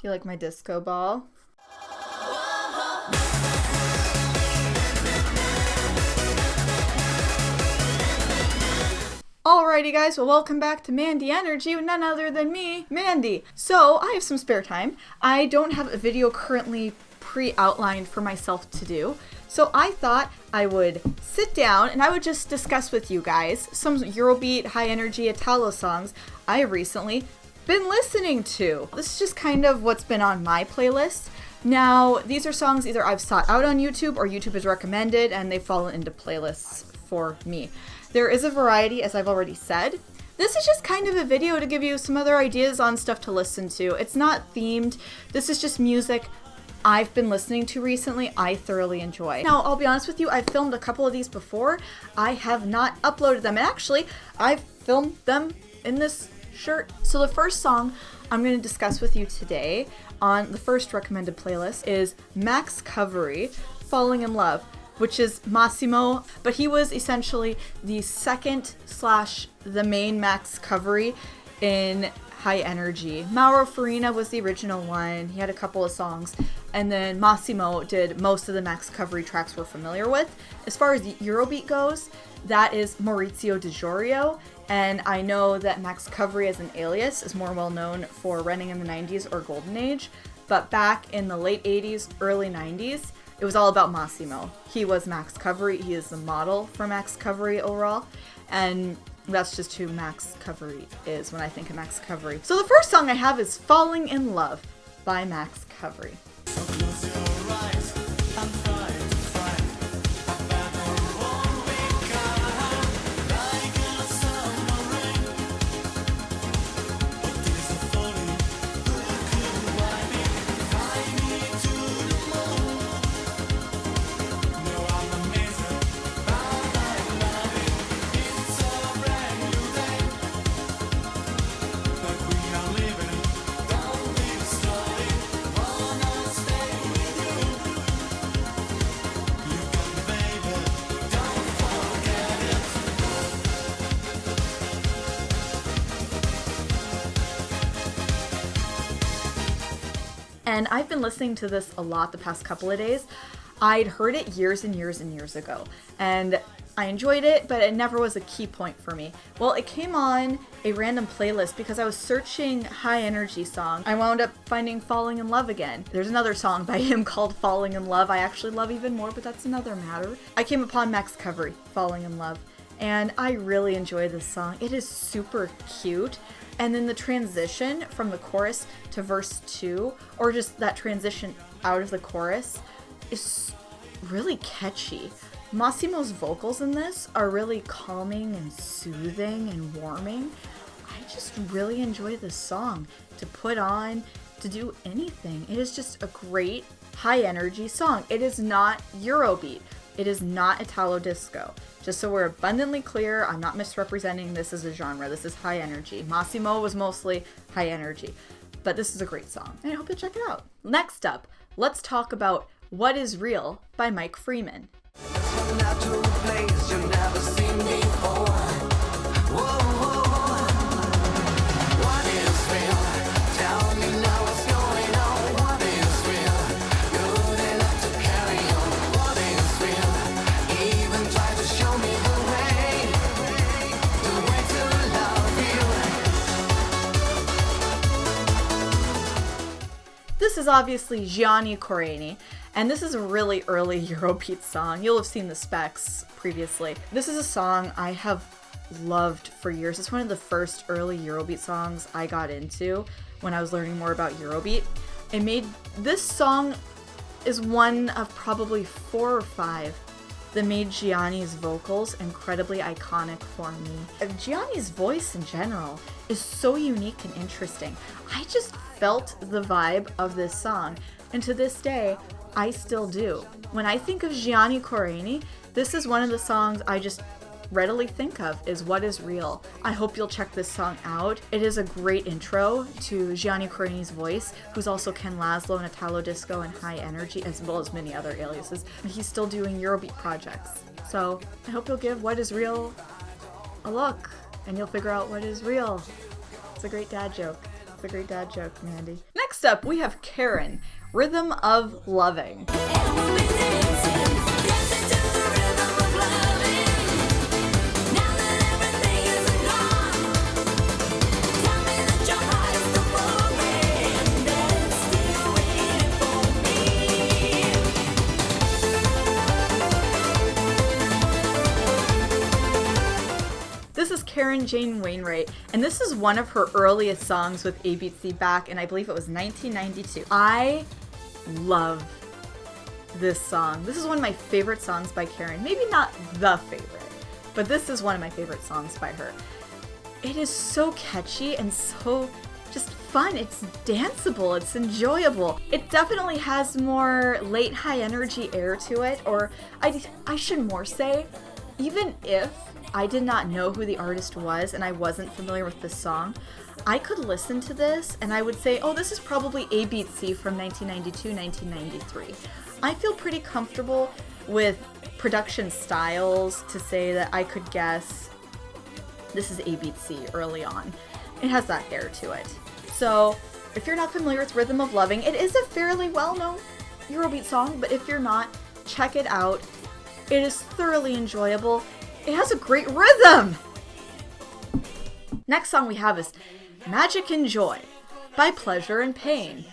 You like my disco ball? Alrighty guys, well welcome back to MandieNRG with none other than me, Mandie. So I have some spare time. I don't have a video currently pre-outlined for myself to do. So I thought I would sit down and I would just discuss with you guys some Eurobeat, Hi-NRG, Italo songs I have recently been listening to. This is just kind of what's been on my playlist. Now, these are songs either I've sought out on YouTube or YouTube has recommended and they've fallen into playlists for me. There is a variety, as I've already said. This is just kind of a video to give you some other ideas on stuff to listen to. It's not themed. This is just music I've been listening to recently, I thoroughly enjoy. Now, I'll be honest with you, I've filmed a couple of these before. I have not uploaded them, and actually, I've filmed them in this shirt. So the first song I'm going to discuss with you today on the first recommended playlist is Max Coveri, Falling in Love, which is Massimo, but he was essentially the second / the main Max Coveri in Hi-NRG. Mauro Farina was the original one. He had a couple of songs, and then Massimo did most of the Max Coveri tracks we're familiar with. As far as the Eurobeat goes, that is Maurizio Di Giorgio, and I know that Max Coveri as an alias is more well known for running in the 90s or Golden Age, but back in the late 80s, early 90s, it was all about Massimo. He was Max Coveri. He is the model for Max Coveri overall, and that's just who Max Coveri is when I think of Max Coveri. So the first song I have is Falling in Love by Max Coveri. And I've been listening to this a lot the past couple of days. I'd heard it years and years and years ago, and I enjoyed it, but it never was a key point for me. Well, it came on a random playlist because I was searching Hi-NRG song. I wound up finding Falling in Love again. There's another song by him called Falling in Love I actually love even more, but that's another matter. I came upon Max Coveri, Falling in Love, and I really enjoy this song. It is super cute. And then the transition from the chorus to verse 2, or just that transition out of the chorus, is really catchy. Massimo's vocals in this are really calming and soothing and warming. I just really enjoy this song to put on, to do anything. It is just a great Hi-NRG song. It is not Eurobeat. It is not Italo disco. Just so we're abundantly clear, I'm not misrepresenting this as a genre. This is Hi-NRG. Massimo was mostly Hi-NRG. But this is a great song, and I hope you'll check it out. Next up, let's talk about What Is Real by Mike Freeman. This is obviously Gianni Coreni, and this is a really early Eurobeat song. You'll have seen the specs previously. This is a song I have loved for years. It's one of the first early Eurobeat songs I got into when I was learning more about Eurobeat. This song is one of probably 4 or 5 that made Gianni's vocals incredibly iconic for me. Gianni's voice in general is so unique and interesting. I just felt the vibe of this song, and to this day, I still do. When I think of Gianni Coreni, this is one of the songs I just readily think of is What Is Real. I hope you'll check this song out. It is a great intro to Gianni Coreni's voice, who's also Ken Laszlo in Italo Disco and Hi-NRG, as well as many other aliases. He's still doing Eurobeat projects. So I hope you'll give What Is Real a look, and you'll figure out what is real. It's a great dad joke. It's a great dad joke, Mandie. Next Next up, we have Karen, Rhythm of Loving. This is Karen Jane Wainwright, and this is one of her earliest songs with ABC back in, I believe it was 1992. I love this song. This is one of my favorite songs by Karen. Maybe not the favorite, but this is one of my favorite songs by her. It is so catchy and so just fun. It's danceable. It's enjoyable. It definitely has more late Hi-NRG air to it, or I should more say, even if I did not know who the artist was and I wasn't familiar with this song, I could listen to this and I would say, oh, this is probably ABC from 1992, 1993. I feel pretty comfortable with production styles to say that I could guess this is ABC early on. It has that air to it. So if you're not familiar with Rhythm of Loving, it is a fairly well-known Eurobeat song, but if you're not, check it out. It is thoroughly enjoyable. It has a great rhythm! Next song we have is Magic and Joy by Pleasure and Pain.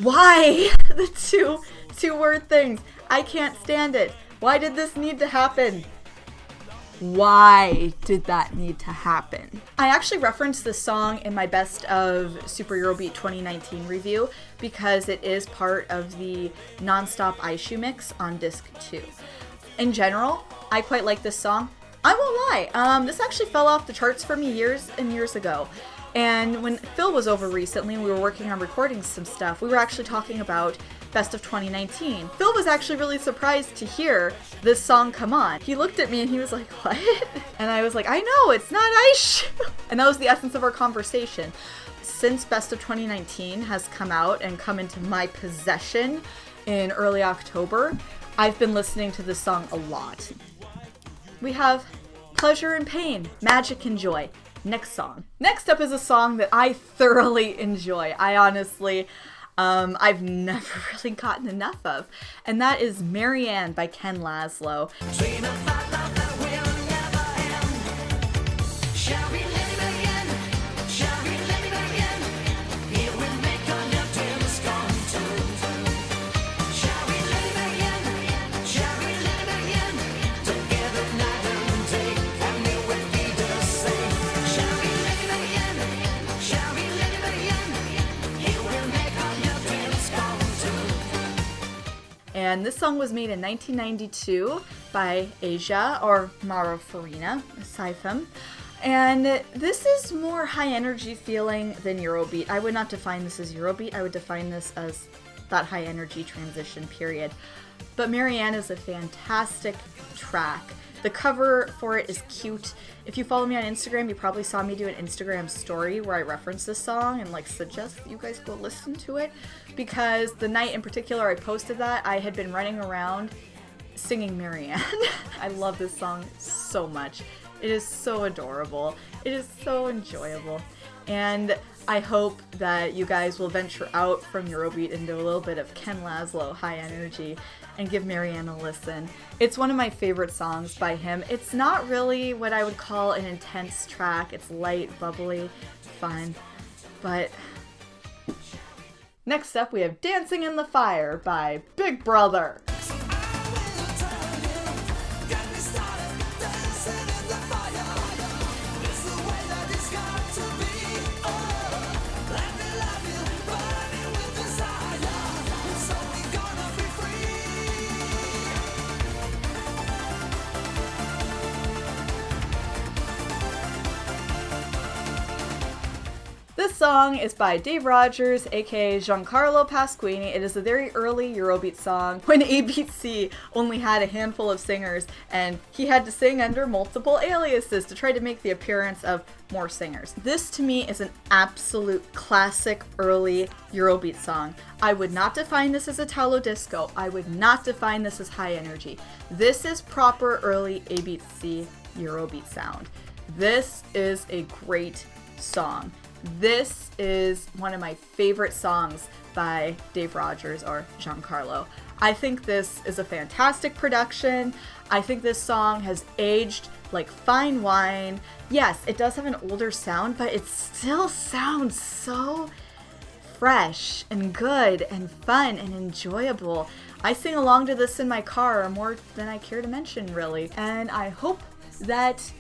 Why? The two-word things. I can't stand it. Why did this need to happen? Why did that need to happen? I actually referenced this song in my Best of Super Eurobeat 2019 review because it is part of the non-stop Aishu mix on disc 2. In general, I quite like this song. I won't lie. This actually fell off the charts for me years and years ago. And when Phil was over recently and we were working on recording some stuff, we were actually talking about Best of 2019. Phil was actually really surprised to hear this song come on. He looked at me and he was like, what? And I was like, I know, it's not Aishu. And that was the essence of our conversation. Since Best of 2019 has come out and come into my possession in early October, I've been listening to this song a lot. We have Pleasure and Pain, Magic and Joy. Next song. Next up is a song that I thoroughly enjoy. I honestly, I've never really gotten enough of. And that is Marianne by Ken Laszlo. And this song was made in 1992 by Asia, or Mara Farina, Saifem. And this is more Hi-NRG feeling than Eurobeat. I would not define this as Eurobeat. I would define this as that Hi-NRG transition period. But Marianne is a fantastic track. The cover for it is cute. If you follow me on Instagram, you probably saw me do an Instagram story where I reference this song and suggest you guys go listen to it, because the night in particular I posted that, I had been running around singing Marianne. I love this song so much. It is so adorable. It is so enjoyable. And I hope that you guys will venture out from Eurobeat into a little bit of Ken Laszlo, Hi-NRG, and give Marianne a listen. It's one of my favorite songs by him. It's not really what I would call an intense track. It's light, bubbly, fun, but... Next up, we have Dancing in the Fire by Big Brother. This song is by Dave Rogers, aka Giancarlo Pasquini. It is a very early Eurobeat song when ABC only had a handful of singers and he had to sing under multiple aliases to try to make the appearance of more singers. This to me is an absolute classic early Eurobeat song. I would not define this as Italo disco. I would not define this as Hi-NRG. This is proper early ABC Eurobeat sound. This is a great song. This is one of my favorite songs by Dave Rogers or Giancarlo. I think this is a fantastic production. I think this song has aged like fine wine. Yes, it does have an older sound, but it still sounds so fresh and good and fun and enjoyable. I sing along to this in my car more than I care to mention, really. And I hope that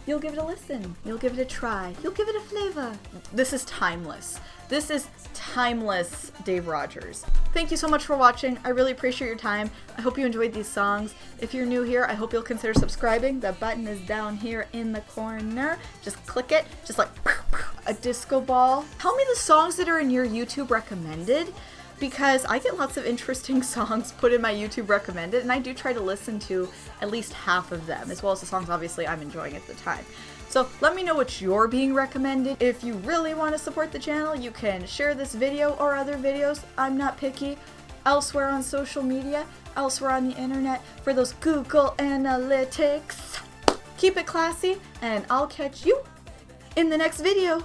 you'll give it a listen. You'll give it a try. You'll give it a flavor. This is timeless. This is timeless Dave Rogers. Thank you so much for watching. I really appreciate your time. I hope you enjoyed these songs. If you're new here, I hope you'll consider subscribing. The button is down here in the corner. Just click it, just like a disco ball. Tell me the songs that are in your YouTube recommended, because I get lots of interesting songs put in my YouTube recommended, and I do try to listen to at least half of them, as well as the songs obviously I'm enjoying at the time. So let me know what you're being recommended. If you really want to support the channel, you can share this video or other videos, I'm not picky, elsewhere on social media, elsewhere on the internet for those Google Analytics. Keep it classy, and I'll catch you in the next video.